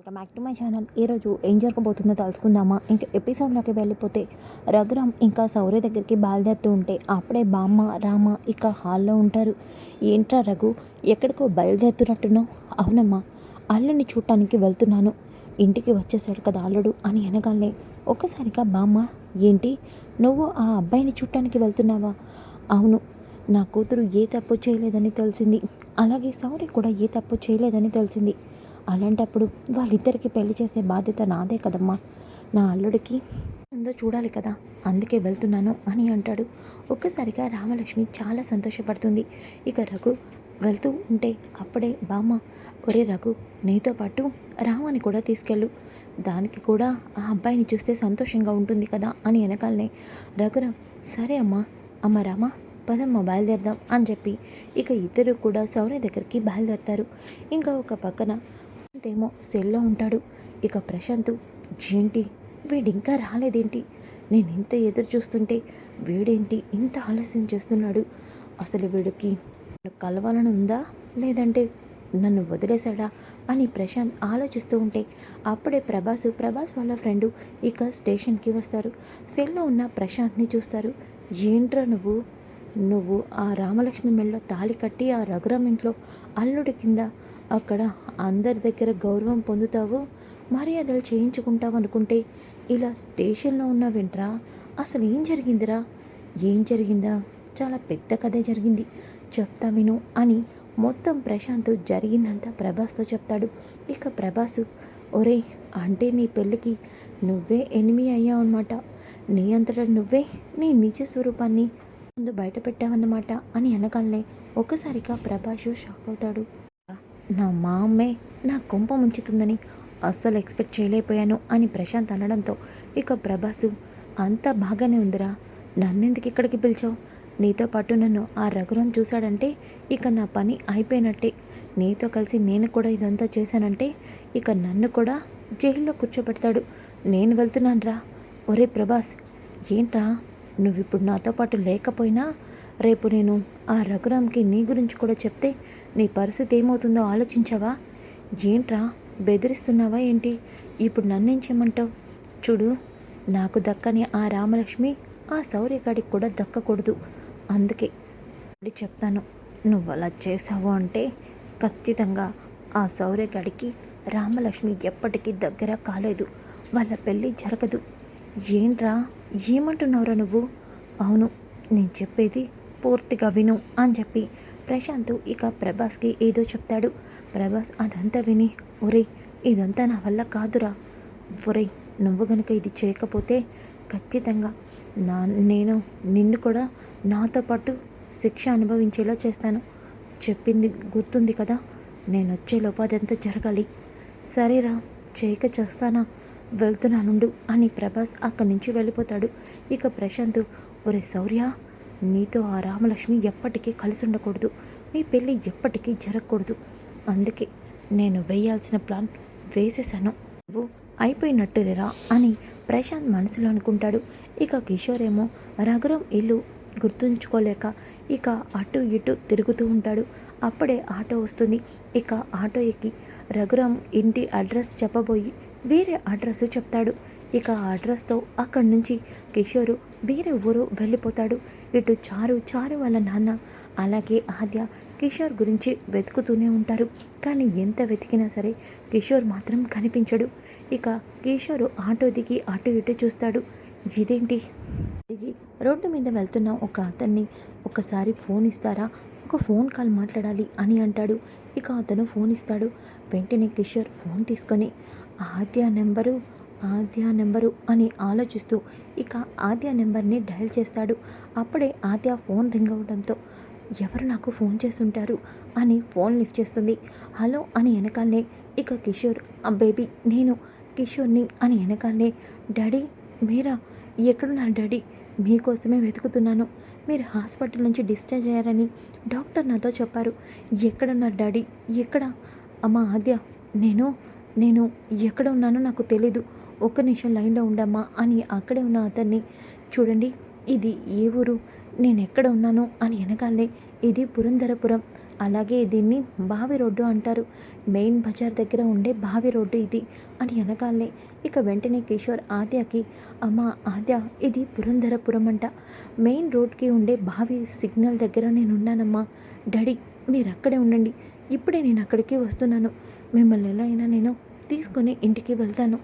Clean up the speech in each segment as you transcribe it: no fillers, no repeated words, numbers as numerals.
Welcome back to my channel. ఈరోజు ఏం జరగబోతుందో తెలుసుకుందామా? ఇంకా ఎపిసోడ్లోకి వెళ్ళిపోతే రఘురామ్ ఇంకా శౌర్య దగ్గరికి బయలుదేరుతూ ఉంటే అప్పుడే బామ్మ రామ ఇక హాల్లో ఉంటారు. ఏంట్రా రఘు, ఎక్కడికో బయలుదేరుతున్నట్టున్నావు? అవునమ్మా, అల్లుని చూడటానికి వెళ్తున్నాను. ఇంటికి వచ్చేసాడు కదా అల్లుడు అని అనగానే ఒక్కసారిగా బామ్మ, ఏంటి నువ్వు ఆ అబ్బాయిని చూడటానికి వెళ్తున్నావా? అవును, నా కూతురు ఏ తప్పు చేయలేదని తెలిసింది. అలాగే శౌర్య కూడా ఏ తప్పు చేయలేదని తెలిసింది. అలాంటప్పుడు వాళ్ళిద్దరికి పెళ్లి చేసే బాధ్యత నాదే కదమ్మా. నా అల్లుడికి ఉందో చూడాలి కదా, అందుకే వెళ్తున్నాను అని అంటాడు. ఒక్కసారిగా రామలక్ష్మి చాలా సంతోషపడుతుంది. ఇక రఘు వెళ్తూ ఉంటే అప్పుడే బామ్మ, ఒరే రఘు, నీతో పాటు రామని కూడా తీసుకెళ్ళు, దానికి కూడా ఆ అబ్బాయిని చూస్తే సంతోషంగా ఉంటుంది కదా అని వెనకాలనే రఘురామ్, సరే అమ్మా, అమ్మ రామ పదమ్మ బయలుదేరదాం అని చెప్పి ఇక ఇద్దరు కూడా శౌర్య దగ్గరికి బయలుదేరతారు. ఇంకా ఒక పక్కన ఏమో సెల్లో ఉంటాడు. ఇక ప్రశాంత్, ఏంటి వీడింకా రాలేదేంటి, నేను ఇంత ఎదురు చూస్తుంటే వీడేంటి ఇంత ఆలస్యం చేస్తున్నాడు, అసలు వీడికి కలవాలని ఉందా లేదంటే నన్ను వదిలేశాడా అని ప్రశాంత్ ఆలోచిస్తూ ఉంటే అప్పుడే ప్రభాస్ వాళ్ళ ఫ్రెండు ఇక స్టేషన్కి వస్తారు. సెల్లో ఉన్న ప్రశాంత్ని చూస్తారు. ఏంట్రా నువ్వు ఆ రామలక్ష్మి మెళ్ళలో తాళి కట్టి ఆ రఘురామ్ ఇంట్లో అల్లుడి కింద అక్కడ అందరి దగ్గర గౌరవం పొందుతావు, మర్యాదలు చేయించుకుంటావు అనుకుంటే ఇలా స్టేషన్లో ఉన్నావేంట్రా? అసలు ఏం జరిగిందిరా? ఏం జరిగిందా? చాలా పెద్ద కథే జరిగింది, చెప్తా విను అని మొత్తం ప్రశాంత్ జరిగిందంతా ప్రభాస్తో చెప్తాడు. ఇక ప్రభాస్, ఒరే, అంటే నీ పెళ్ళికి నువ్వే ఎనిమి అయ్యావు అన్నమాట, నీ అంతటా నువ్వే నీ నిజ స్వరూపాన్ని ముందు బయట పెట్టావన్నమాట అని అనగానే ఒక్కసారిగా ప్రభాస్ షాక్ అవుతాడు. నా మా అమ్మే నా కొంప ముంచుతుందని అస్సలు ఎక్స్పెక్ట్ చేయలేకపోయాను అని ప్రశాంత్ అనడంతో ఇక ప్రభాసు, అంతా బాగానే ఉందిరా, నన్నెందుకు ఇక్కడికి పిలిచావు? నీతో పాటు నన్ను ఆ రఘురామ్ చూశాడంటే ఇక నా పని అయిపోయినట్టే. నీతో కలిసి నేను కూడా ఇదంతా చేశానంటే ఇక నన్ను కూడా జైల్లో కూర్చోబెడతాడు. నేను వెళ్తున్నాను రా. ఒరే ప్రభాస్, ఏంట్రా, నువ్విప్పుడు నాతో పాటు లేకపోయినా రేపు నేను ఆ రఘురామ్కి నీ గురించి కూడా చెప్తే నీ పరిస్థితి ఏమవుతుందో ఆలోచించావా? ఏంట్రా, బెదిరిస్తున్నావా ఏంటి? ఇప్పుడు నన్నేం చేయమంటావు? చూడు, నాకు దక్కని ఆ రామలక్ష్మి ఆ శౌర్యగాడికి కూడా దక్కకూడదు. అందుకే చెప్తాను, నువ్వు అలా చేసావు అంటే ఖచ్చితంగా ఆ శౌర్యగాడికి రామలక్ష్మి ఎప్పటికీ దగ్గర కాలేదు, వాళ్ళ పెళ్ళి జరగదు. ఏంట్రా, ఏమంటున్నావురా నువ్వు? అవును, నేను చెప్పేది పూర్తిగా విను అని చెప్పి ప్రశాంత్ ఇక ప్రభాస్కి ఏదో చెప్తాడు. ప్రభాస్ అదంతా విని, ఒరే, ఇదంతా నా వల్ల కాదురా, ఒరే, నువ్వు గనుక ఇది చేయకపోతే ఖచ్చితంగా నేను నిన్ను కూడా నాతో పాటు శిక్ష అనుభవించేలా చేస్తాను. చెప్పింది గుర్తుంది కదా, నేను వచ్చేలోపు అదంతా జరగాలి. సరేరా, చేయక చేస్తానా, వెళ్తున్నానుండు అని ప్రభాస్ అక్కడి నుంచి వెళ్ళిపోతాడు. ఇక ప్రశాంత్, ఒరే శౌర్య, నీతో ఆ రామలక్ష్మి ఎప్పటికీ కలిసి ఉండకూడదు, మీ పెళ్ళి ఎప్పటికీ జరగకూడదు. అందుకే నేను వేయాల్సిన ప్లాన్ వేసేసాను, నువ్వు అయిపోయినట్టులేరా అని ప్రశాంత్ మనసులో అనుకుంటాడు. ఇక కిషోర్ ఏమో రఘురామ్ ఇల్లు గుర్తుంచుకోలేక ఇక అటు ఇటు తిరుగుతూ ఉంటాడు. అప్పుడే ఆటో వస్తుంది. ఇక ఆటో ఎక్కి రఘురామ్ ఇంటి అడ్రస్ చెప్పబోయి వేరే అడ్రస్ చెప్తాడు. ఇక ఆ అడ్రస్తో అక్కడి నుంచి కిషోరు వేరే ఊరు వెళ్ళిపోతాడు. ఇటు చారు వాళ్ళ నాన్న అలాగే ఆద్య కిషోర్ గురించి వెతుకుతూనే ఉంటారు. కానీ ఎంత వెతికినా సరే కిషోర్ మాత్రం కనిపించడు. ఇక కిషోరు ఆటో దిగి అటు ఇటు చూస్తాడు. ఇదేంటి, దిగి రోడ్డు మీద వెళ్తున్న ఒక అతన్ని ఒకసారి ఫోన్ ఇస్తారా, ఒక ఫోన్ కాల్ మాట్లాడాలి అని అంటాడు. ఇక అతను ఫోన్ ఇస్తాడు. వెంటనే కిషోర్ ఫోన్ తీసుకొని ఆద్య నెంబరు అని ఆలోచిస్తూ ఇక ఆద్య నెంబర్ని డయల్ చేస్తాడు. అప్పుడే ఆద్య ఫోన్ రింగ్ అవడంతో ఎవరు నాకు ఫోన్ చేస్తుంటారు అని ఫోన్ లిఫ్ట్ చేస్తుంది. హలో అని వెనకాలనే ఇక కిషోర్, బేబీ నేను కిషోర్ని అని వెనకాలనే, డాడీ మీరా, ఎక్కడున్నారు డాడీ, మీకోసమే వెతుకుతున్నాను, మీరు హాస్పిటల్ నుంచి డిశ్చార్జ్ అయ్యారని డాక్టర్ నాతో చెప్పారు, ఎక్కడున్నారు డాడీ, ఎక్కడ? అమ్మ ఆద్య, నేను ఎక్కడ ఉన్నానో నాకు తెలీదు, ఒక్క నిమిషం లైన్లో ఉండమ్మా అని అక్కడే ఉన్న అతన్ని, చూడండి ఇది ఏ ఊరు, నేను ఎక్కడ ఉన్నాను అని వెనకాలే ఇది పురంధరపురం, అలాగే దీన్ని బావి రోడ్డు అంటారు. మెయిన్ బజార్ దగ్గర ఉండే బావి రోడ్డు ఇది అని అనగానే ఇక వెంటనే కిషోర్ ఆద్యకి, అమ్మ ఆద్య, ఇది పురంధరపురం అంట, మెయిన్ రోడ్కి ఉండే బావి సిగ్నల్ దగ్గర నేనున్నానమ్మా. డాడీ మీరు అక్కడే ఉండండి, ఇప్పుడే నేను అక్కడికి వస్తున్నాను, మిమ్మల్ని ఎలా అయినా నేను తీసుకొని ఇంటికి వెళ్తాను.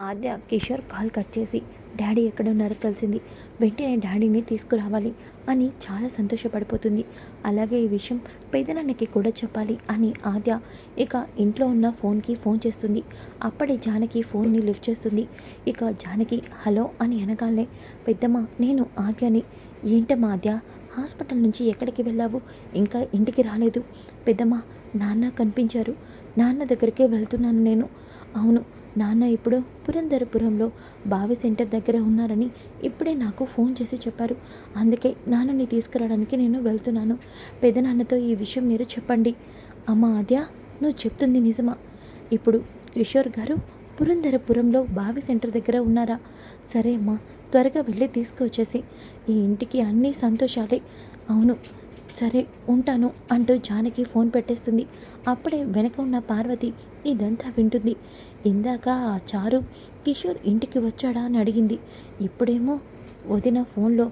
ఆద్య కిషోర్ కాల్ కట్ చేసి, డాడీ ఎక్కడ ఉన్నారో తెలిసింది, వెంటనే డాడీని తీసుకురావాలి అని చాలా సంతోషపడిపోతుంది. అలాగే ఈ విషయం పెదనాన్నకి కూడా చెప్పాలి అని ఆద్య ఇక ఇంట్లో ఉన్న ఫోన్కి ఫోన్ చేస్తుంది. అప్పుడే జానకి ఫోన్ని లిఫ్ట్ చేస్తుంది. ఇక జానకి హలో అని అనగానే, పెద్దమ్మ నేను ఆద్యని. ఏంటమ్మా ఆద్య, హాస్పిటల్ నుంచి ఎక్కడికి వెళ్ళావు, ఇంకా ఇంటికి రాలేదు? పెద్దమ్మ నాన్న కనిపించారు, నాన్న దగ్గరికే వెళ్తున్నాను నేను. అవును, నాన్న ఇప్పుడు పురంధరపురంలో బావి సెంటర్ దగ్గర ఉన్నారని ఇప్పుడే నాకు ఫోన్ చేసి చెప్పారు, అందుకే నాన్నని తీసుకురావడానికి నేను వెళ్తున్నాను. పెదనాన్నతో ఈ విషయం మీరు చెప్పండి. అమ్మ ఆద్య, నువ్వు చెప్తుంది నిజమా? ఇప్పుడు కిషోర్ గారు పురంధరపురంలో బావి సెంటర్ దగ్గర ఉన్నారా? సరే అమ్మా, త్వరగా వెళ్ళి తీసుకువచ్చేసి, ఈ ఇంటికి అన్నీ సంతోషాలే. అవును సరే ఉంటాను అంటూ జానకి ఫోన్ పెట్టేస్తుంది. అప్పుడే వెనక ఉన్న పార్వతి ఇదంతా వింటుంది. ఇందాక ఆ చారు కిషోర్ ఇంటికి వచ్చాడా అని అడిగింది. ఇప్పుడేమో వదిన ఫోన్లో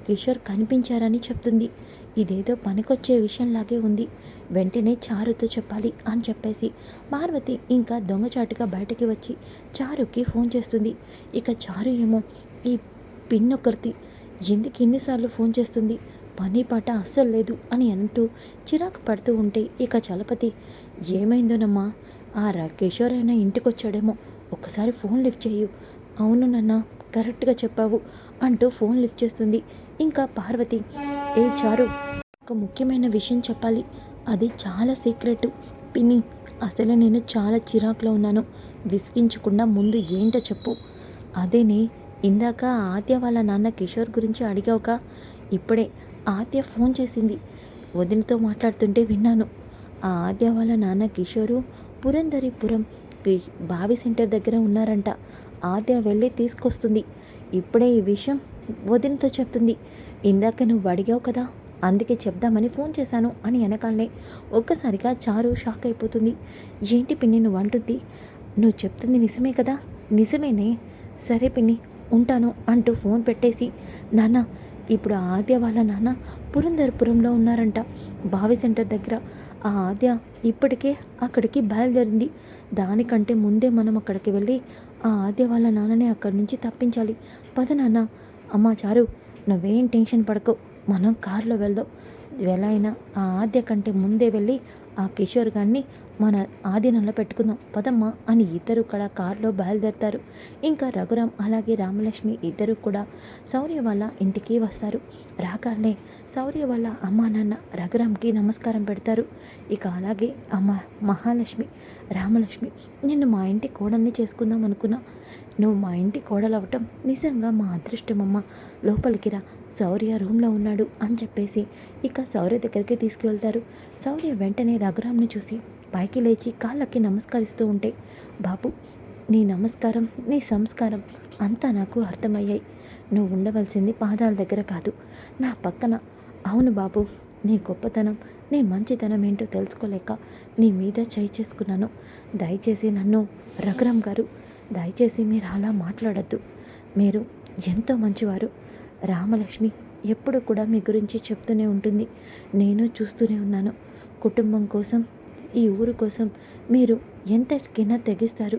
కిషోర్ కనిపించారని చెప్తుంది. ఇదేదో పనికొచ్చే విషయంలాగే ఉంది, వెంటనే చారుతో చెప్పాలి అని చెప్పేసి పార్వతి ఇంకా దొంగచాటుగా బయటకి వచ్చి చారుకి ఫోన్ చేస్తుంది. ఇక చారు ఏమో ఈ పిన్నొకరితి ఎందుకు ఎన్నిసార్లు ఫోన్ చేస్తుంది, పని పాట అస్సలు లేదు అని అంటూ చిరాకు పడుతూ ఉంటే ఇక చలపతి, ఏమైందోనమ్మా, ఆ కిషోర్ అయినా ఇంటికొచ్చాడేమో, ఒక్కసారి ఫోన్ లిఫ్ట్ చేయు. అవును నాన్న, కరెక్ట్గా చెప్పావు అంటూ ఫోన్ లిఫ్ట్ చేస్తుంది. ఇంకా పార్వతి, ఏ చారు, ఒక ముఖ్యమైన విషయం చెప్పాలి, అది చాలా సీక్రెట్. పిన్ని, అసలే నేను చాలా చిరాకులో ఉన్నాను, విసిగించకుండా ముందు ఏంటో చెప్పు. అదేనే, ఇందాక ఆద్య వాళ్ళ నాన్న కిషోర్ గురించి అడిగావుగా, ఇప్పుడే ఆద్య ఫోన్ చేసింది, వదినతో మాట్లాడుతుంటే విన్నాను. ఆ ఆద్య వాళ్ళ నాన్న కిషోరు పురంధరిపురం బావి సెంటర్ దగ్గర ఉన్నారంట, ఆద్య వెళ్ళి తీసుకొస్తుంది. ఇప్పుడే ఈ విషయం వదినతో చెప్తుంది. ఇందాక నువ్వు అడిగావు కదా, అందుకే చెప్దామని ఫోన్ చేశాను అని అనగానే ఒక్కసారిగా చారు షాక్ అయిపోతుంది. ఏంటి పిన్ని నువ్వు అంటుంది, నువ్వు చెప్తుంది నిజమే కదా? నిజమేనే, సరే పిన్ని ఉంటాను అంటూ ఫోన్ పెట్టేసి, నాన్న ఇప్పుడు ఆద్య వాళ్ళ నాన్న పురంధరపురంలో ఉన్నారంట, బావి సెంటర్ దగ్గర. ఆ ఆద్య ఇప్పటికే అక్కడికి బయలుదేరింది, దానికంటే ముందే మనం అక్కడికి వెళ్ళి ఆ ఆద్య వాళ్ళ నాన్నని అక్కడి నుంచి తప్పించాలి. పద నాన్న. అమ్మా చారు, నువ్వేం టెన్షన్ పడకు, మనం కారులో వెళ్దాం, ఎలా అయినా ఆ ఆద్య కంటే ముందే వెళ్ళి ఆ కిషోర్ గారిని మన ఆధీనంలో పెట్టుకుందాం పదమ్మా అని ఇద్దరు కూడా కారులో బయలుదేరుతారు. ఇంకా రఘురాం అలాగే రామలక్ష్మి ఇద్దరు కూడా శౌర్య వాళ్ళ ఇంటికి వస్తారు. రాగానే శౌర్య వాళ్ళ అమ్మా నాన్న రఘురాంకి నమస్కారం పెడతారు. ఇక అలాగే అమ్మ మహాలక్ష్మి, రామలక్ష్మి, నిన్ను మా ఇంటి కోడల్ని చేసుకుందాం అనుకున్నా, నువ్వు మా ఇంటి కోడలవటం నిజంగా మా అదృష్టమమ్మ, లోపలికి రా, శౌర్య రూమ్లో ఉన్నాడు అని చెప్పేసి ఇక శౌర్య దగ్గరికి తీసుకువెళ్తారు. శౌర్య వెంటనే రఘురాంని చూసి పైకి లేచి కాళ్ళకి నమస్కరిస్తూ ఉంటే, బాబు నీ నమస్కారం నీ సంస్కారం అంతా నాకు అర్థమయ్యాయి, నువ్వు ఉండవలసింది పాదాల దగ్గర కాదు నా పక్కన. అవును బాబు, నీ గొప్పతనం నీ మంచితనం ఏంటో తెలుసుకోలేక నీ మీద చేయి చేసుకున్నాను, దయచేసి నన్ను రఘురాం గారు, దయచేసి మీరు అలా మాట్లాడద్దు, మీరు ఎంతో మంచివారు. రామలక్ష్మి ఎప్పుడు కూడా మీ గురించి చెప్తూనే ఉంటుంది, నేను చూస్తూనే ఉన్నాను. కుటుంబం కోసం, ఈ ఊరు కోసం మీరు ఎంతటికైనా తెగిస్తారు.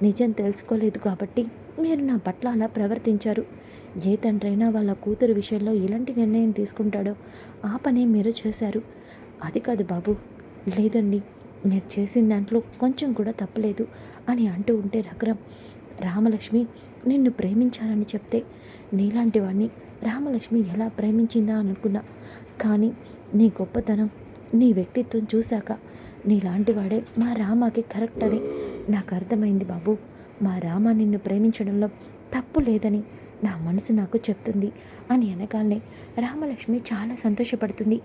నిజం తెలుసుకోలేదు కాబట్టి మీరు నా పట్ల అలా ప్రవర్తించారు. ఏ తండ్రైనా వాళ్ళ కూతురు విషయంలో ఎలాంటి నిర్ణయం తీసుకుంటాడో ఆ పనే మీరు చేశారు. అది కాదు బాబు, లేదండి మీరు చేసిన దాంట్లో కొంచెం కూడా తప్పలేదు అని అంటూ ఉంటే రఘురాం, రామలక్ష్మి నిన్ను ప్రేమించానని చెప్తే నీలాంటి వాడిని రామలక్ష్మి ఎలా ప్రేమించిందా అని అనుకున్నా, కానీ నీ గొప్పతనం నీ వ్యక్తిత్వం చూశాక నీలాంటి వాడే మా రామాకి కరెక్ట్ అని నాకు అర్థమైంది బాబు. మా రామ నిన్ను ప్రేమించడంలో తప్పు లేదని నా మనసు నాకు చెప్తుంది అని అనగానే రామలక్ష్మి చాలా సంతోషపడుతుంది.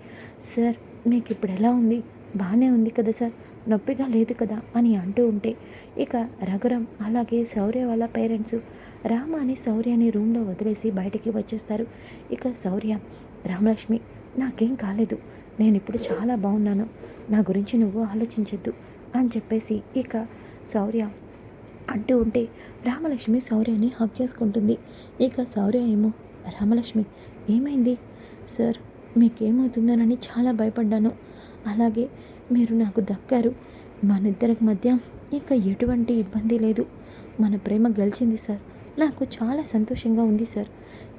సార్ మీకు ఇప్పుడు ఎలా ఉంది, బాగానే ఉంది కదా సార్, నొప్పిగా లేదు కదా అని అంటూ ఉంటే ఇక రఘురాం అలాగే శౌర్య వాళ్ళ పేరెంట్స్ రామాని శౌర్యని రూమ్లో వదిలేసి బయటికి వచ్చేస్తారు. ఇక శౌర్య, రామలక్ష్మి నాకేం కాలేదు, నేనిప్పుడు చాలా బాగున్నాను, నా గురించి నువ్వు ఆలోచించొద్దు అని చెప్పేసి ఇక శౌర్య అంటూ ఉంటే రామలక్ష్మి శౌర్యని హక్ చేసుకుంటుంది. ఇక శౌర్య ఏమో, రామలక్ష్మి ఏమైంది సార్, మీకేమవుతుందోనని చాలా భయపడ్డాను. అలాగే మీరు నాకు దక్కారు. మన ఇద్దరికి మధ్య ఇక ఎటువంటి ఇబ్బంది లేదు. మన ప్రేమ గెలిచింది సార్. నాకు చాలా సంతోషంగా ఉంది సార్.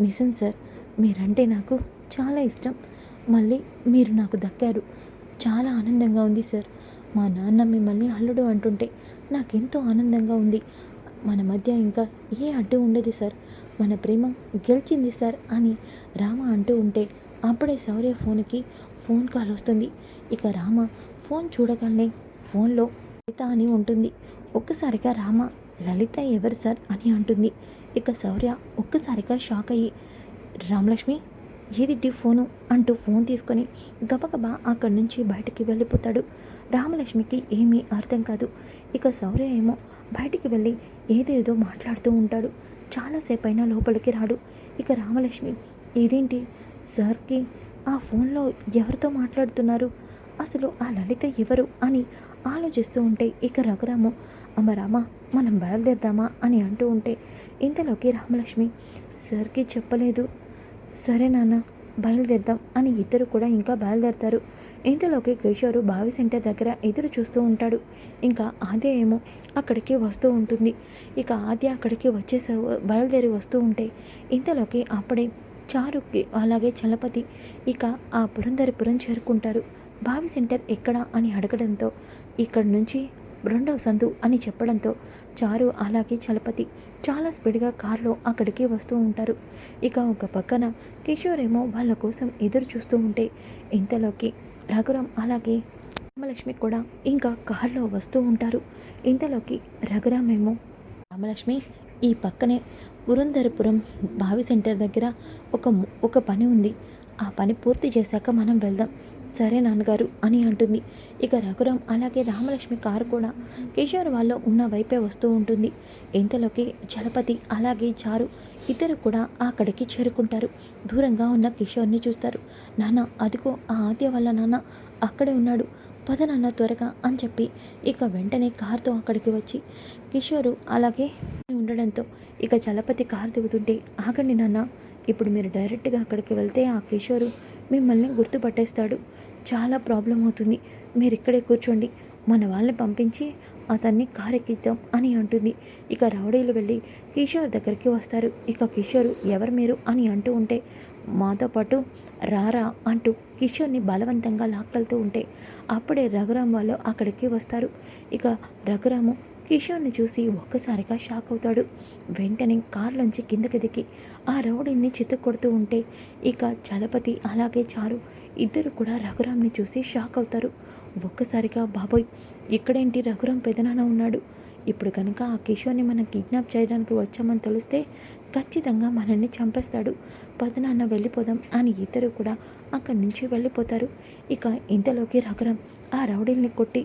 నిజం సార్, మీరంటే నాకు చాలా ఇష్టం. మళ్ళీ మీరు నాకు దక్కారు. చాలా ఆనందంగా ఉంది సార్. మా నాన్న మిమ్మల్ని అల్లుడు అంటుంటే నాకెంతో ఆనందంగా ఉంది. మన మధ్య ఇంకా ఏ అడ్డు ఉండదు సార్. మన ప్రేమ గెలిచింది సార్ అని రామ అంటూ ఉంటే అప్పుడే శౌర్య ఫోన్కి ఫోన్ కాల్ వస్తుంది. ఇక రామ ఫోన్ చూడగానే ఫోన్లో లలిత అని ఉంటుంది. ఒక్కసారిగా రామ, లలిత ఎవరు సార్ అని అంటుంది. ఇక శౌర్య ఒక్కసారిగా షాక్ అయ్యి, రామలక్ష్మి ఏదిటి ఫోను అంటూ ఫోన్ తీసుకొని గబగబా అక్కడి నుంచి బయటికి వెళ్ళిపోతాడు. రామలక్ష్మికి ఏమీ అర్థం కాదు. ఇక శౌర్య ఏమో బయటికి వెళ్ళి ఏదేదో మాట్లాడుతూ ఉంటాడు. చాలాసేపు అయినా లోపలికి రాడు. ఇక రామలక్ష్మి, ఇదేంటి సార్కి ఆ ఫోన్లో ఎవరితో మాట్లాడుతున్నారు, అసలు ఆ లలిత ఎవరు అని ఆలోచిస్తూ ఉంటే ఇక రఘురాము, అమ్మ రామ మనం బయలుదేరదామా అని అంటూ ఉంటే ఇంతలోకి రామలక్ష్మి, సార్కి చెప్పలేదు. సరే నాన్న బయలుదేరదాం అని ఇద్దరు కూడా ఇంకా బయలుదేరతారు. ఇంతలోకి కిషోరు బావి సెంటర్ దగ్గర ఎదురు చూస్తూ ఉంటాడు. ఇంకా ఆద్య ఏమో అక్కడికి వస్తూ ఉంటుంది. ఇక ఆద్య అక్కడికి బయలుదేరి వస్తూ ఉంటే ఇంతలోకి అప్పుడే చారుకి అలాగే చలపతి ఇక ఆ పురంధరపురం చేరుకుంటారు. బావి సెంటర్ ఎక్కడా అని అడగడంతో ఇక్కడి నుంచి రెండవ సందు అని చెప్పడంతో చారు అలాగే చలపతి చాలా స్పీడ్గా కారులో అక్కడికి వస్తూ ఉంటారు. ఇక ఒక పక్కన కిషోర్ ఏమో వాళ్ళ కోసం ఎదురు చూస్తూ ఉంటే ఇంతలోకి రఘురాం అలాగే రామలక్ష్మి కూడా ఇంకా కారులో వస్తూ ఉంటారు. ఇంతలోకి రఘురాం ఏమో, రామలక్ష్మి ఈ పక్కనే పురంధరపురం బావి సెంటర్ దగ్గర ఒక పని ఉంది. ఆ పని పూర్తి చేశాక మనం వెళ్దాం. సరే నాన్నగారు అని అంటుంది. ఇక రఘురాం అలాగే రామలక్ష్మి కారు కూడా కిషోర్ వాళ్ళు ఉన్న వైపే వస్తూ ఉంటుంది. ఇంతలోకి చలపతి అలాగే చారు ఇద్దరు కూడా అక్కడికి చేరుకుంటారు. దూరంగా ఉన్న కిషోర్ని చూస్తారు. నాన్న అదిగో ఆ ఆద్య వాళ్ళ నాన్న అక్కడే ఉన్నాడు, పద నాన్న త్వరగా అని చెప్పి ఇక వెంటనే కారుతో అక్కడికి వచ్చి కిషోరు అలాగే ఉండడంతో ఇక చలపతి కారు దిగుతుంటే, ఆగండి నాన్న, ఇప్పుడు మీరు డైరెక్ట్గా అక్కడికి వెళ్తే ఆ కిషోరు మిమ్మల్ని గుర్తుపట్టేస్తాడు. చాలా ప్రాబ్లం అవుతుంది. మీరు ఇక్కడే కూర్చోండి, మన వాళ్ళని పంపించి అతన్ని కారెక్కిద్దాం అని అంటుంది. ఇక రౌడీలు వెళ్ళి కిషోర్ దగ్గరికి వస్తారు. ఇక కిషోరు ఎవరు మీరు అని అంటూ ఉంటే, మాతో పాటు రారా అంటూ కిషోర్ని బలవంతంగా లాక్కెళ్తూ ఉంటే అప్పుడే రఘురాం వాళ్ళు అక్కడికి వస్తారు. ఇక రఘురాము కిషోర్ని చూసి ఒక్కసారిగా షాక్ అవుతాడు. వెంటనే కారులోంచి కిందకి దిగి ఆ రౌడీని చితక్కొడుతూ ఉంటే ఇక చలపతి అలాగే చారు ఇద్దరు కూడా రఘురాంని చూసి షాక్ అవుతారు. ఒక్కసారిగా బాబోయ్, ఇక్కడేంటి రఘురాం పెదనాన్న ఉన్నాడు, ఇప్పుడు కనుక ఆ కిషోర్ని మనం కిడ్నాప్ చేయడానికి వచ్చామని తెలిస్తే ఖచ్చితంగా మనల్ని చంపేస్తాడు, పదనాన్న వెళ్ళిపోదాం అని ఇద్దరు కూడా అక్కడి నుంచి వెళ్ళిపోతారు. ఇక ఇంతలోకి రఘురాం ఆ రౌడీల్ని కొట్టి,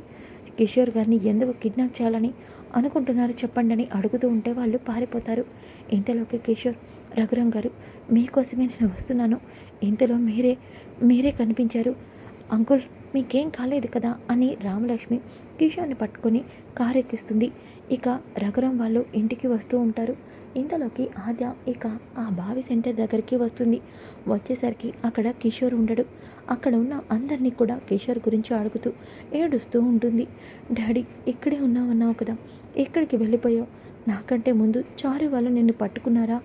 కిషోర్ గారిని ఎందుకు కిడ్నాప్ చేయాలని అనుకుంటున్నారు చెప్పండి అని అడుగుతూ ఉంటే వాళ్ళు పారిపోతారు. ఇంతలోకి కిషోర్, రఘురాం గారు మీకోసమే నేను వస్తున్నాను, ఇంతలో మీరే కనిపించారు, అంకుల్ మీకేం కాలేదు కదా అని రామలక్ష్మి కిషోర్ని పట్టుకొని కారు ఎక్కిస్తుంది. ఇక రఘురాం వాళ్ళు ఇంటికి వస్తూ ఉంటారు. ఇంతలోకి ఆద్య ఇక ఆ బావి సెంటర్ దగ్గరికి వస్తుంది. వచ్చేసరికి అక్కడ కిషోర్ ఉండడు. అక్కడ ఉన్న అందరినీ కూడా కిషోర్ గురించి అడుగుతూ ఏడుస్తూ ఉంటుంది. డాడీ ఇక్కడే ఉన్నావన్నావు కదా, ఎక్కడికి వెళ్ళిపోయావు, నాకంటే ముందు చారు వాళ్ళు నిన్ను పట్టుకున్నారా,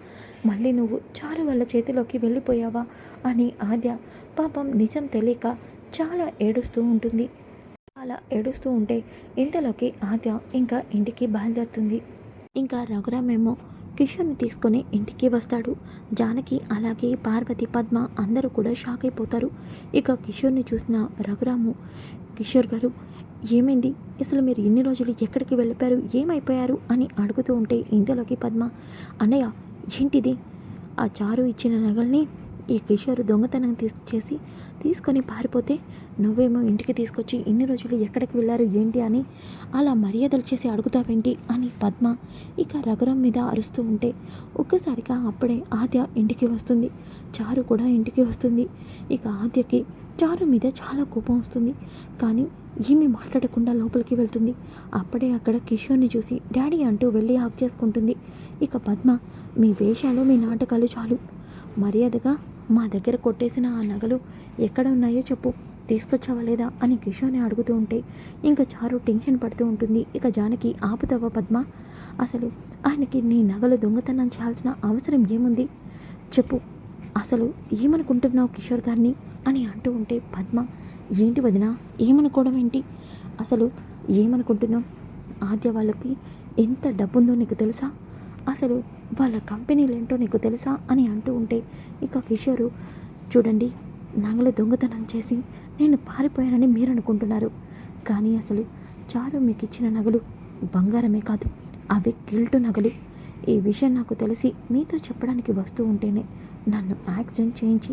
మళ్ళీ నువ్వు చారు వాళ్ళ చేతిలోకి వెళ్ళిపోయావా అని ఆద్య పాపం నిజం తెలియక చాలా ఏడుస్తూ ఉంటుంది. అలా ఏడుస్తూ ఉంటే ఇంతలోకి ఆద్య ఇంకా ఇంటికి బయలుదేరుతుంది. ఇంకా రఘురామేమో కిషోర్ని తీసుకొని ఇంటికి వస్తాడు. జానకి అలాగే పార్వతి పద్మ అందరూ కూడా షాక్ అయిపోతారు. ఇక కిషోర్ని చూసిన రఘురాము, కిషోర్ గారు ఏమైంది, అసలు మీరు ఇన్ని రోజులు ఎక్కడికి వెళ్ళిపోయారు, ఏమైపోయారు అని అడుగుతూ ఉంటే ఇంతలోకి పద్మ, అన్నయ్య ఏంటిది, ఆ చారు ఇచ్చిన నగల్ని ఈ కిషోర్ దొంగతనం చేసి తీసుకొని పారిపోతే నువ్వేమో ఇంటికి తీసుకొచ్చి ఇన్ని రోజులు ఎక్కడికి వెళ్ళారు ఏంటి అని అలా మర్యాదలు చేసి అడుగుతావేంటి అని పద్మ ఇక రఘురామ్ మీద అరుస్తూ ఉంటే ఒక్కసారిగా అప్పుడే ఆద్య ఇంటికి వస్తుంది. చారు కూడా ఇంటికి వస్తుంది. ఇక ఆద్యకి చారు మీద చాలా కోపం వస్తుంది. కానీ ఏమీ మాట్లాడకుండా లోపలికి వెళ్తుంది. అప్పుడే అక్కడ కిషోర్ని చూసి డాడీ అంటూ వెళ్ళి హాక్ చేసుకుంటుంది. ఇక పద్మ మీ వేషాలు మీ నాటకాలు చాలు, మర్యాదగా మా దగ్గర కొట్టేసిన ఆ నగలు ఎక్కడ ఉన్నాయో చెప్పు, తీసుకొచ్చావా లేదా అని కిషోర్ని అడుగుతూ ఉంటే ఇంకా చారు టెన్షన్ పడుతూ ఉంటుంది. ఇక జానకి ఆపుతావా పద్మ, అసలు ఆయనకి నీ నగలు దొంగతనం చేయాల్సిన అవసరం ఏముంది చెప్పు, అసలు ఏమనుకుంటున్నావు కిషోర్ గారిని అని అంటూ ఉంటే పద్మ ఏంటి వదిన ఏమనుకోవడం ఏంటి, అసలు ఏమనుకుంటున్నావు, ఆద్య వాళ్ళకి ఎంత డబ్బుందో నీకు తెలుసా, అసలు వాళ్ళ కంపెనీలు ఏంటో నీకు తెలుసా అని అంటూ ఉంటే ఇక కిషోరు చూడండి నగలు దొంగతనం చేసి నేను పారిపోయానని మీరు అనుకుంటున్నారు, కానీ అసలు చారు మీకు ఇచ్చిన నగలు బంగారమే కాదు, అవి గిల్టు నగలు. ఈ విషయం నాకు తెలిసి మీతో చెప్పడానికి వస్తూ ఉంటేనే నన్ను యాక్సిడెంట్ చేయించి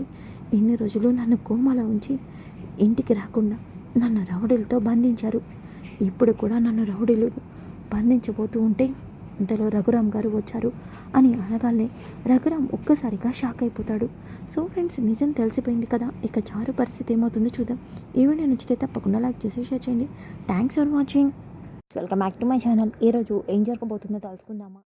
ఇన్ని రోజులు నన్ను కోమాలో ఉంచి ఇంటికి రాకుండా నన్ను రౌడీలతో బంధించారు. ఇప్పుడు కూడా నన్ను రౌడీలు బంధించబోతూ ఉంటే ఇంతలో రఘురామ్ గారు వచ్చారు అని అనగానే రఘురామ్ ఒక్కసారిగా షాక్ అయిపోతాడు. సో ఫ్రెండ్స్, నిజం తెలిసిపోయింది కదా, ఇక చారు పరిస్థితి ఏమవుతుందో చూద్దాం. ఈ వీడియో నచ్చితే తప్పకుండా లైక్ చేసి షేర్ చేయండి. Thanks for watching. Welcome back to my channel. ఈరోజు ఏం జరగబోతుందో తెలుసుకుందామా.